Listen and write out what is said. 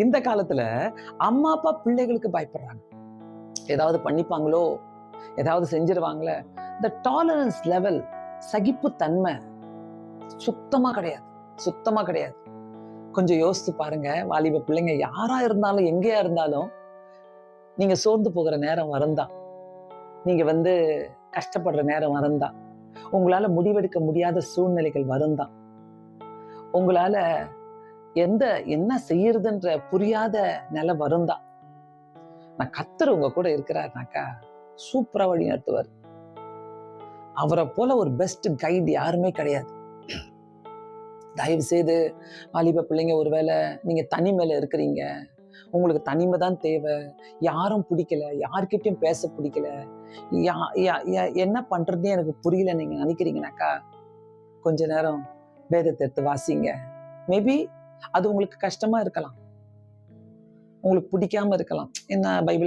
இந்த காலத்துல அம்மா அப்பா பிள்ளைகளுக்கு பயப்படுறாங்க. ஏதாவது பண்ணிப்பாங்களோ, ஏதாவது செஞ்சிருவாங்களே. இந்த டாலரன்ஸ் லெவல், சகிப்புத்தன்மை சுத்தமா கிடையாது. சுத்தமா கிடையாது. கொஞ்சம் யோசித்து பாருங்க. வாலிப பிள்ளைங்க யாரா இருந்தாலும், எங்கேயா இருந்தாலும், நீங்க சோர்ந்து போகிற நேரம் வரும்தான். நீங்க கஷ்டப்படுற நேரம் வரும்தான். உங்களால முடிவெடுக்க முடியாத சூழ்நிலைகள் வரும்தான். உங்களால என்ன செய்யறதுன்ற புரியாத நிலை வரும்தான். நான் கர்த்தர் உங்க கூட இருக்கிறாருனாக்கா சூப்பரா வழி நடத்துவார். அவரை போல ஒரு பெஸ்ட் கைடு யாருமே கிடையாது. தயவு செய்து வாலிப பிள்ளைங்க, ஒருவேளை நீங்க தனிமையில இருக்கிறீங்க, உங்களுக்கு தனிமை தான் தேவை, யாரும் பிடிக்கல, யார்கிட்டயும் பேச பிடிக்கல, என்ன பண்றதுன்னு எனக்கு புரியல நீங்க நினைக்கிறீங்கனாக்கா, கொஞ்ச நேரம் வேதத்தை எடுத்து வாசிங்க. மேபி அது உங்களுக்கு கஷ்டமா இருக்கலாம், உங்களுக்கு பிடிக்காம இருக்கலாம். என்ன பைபிள்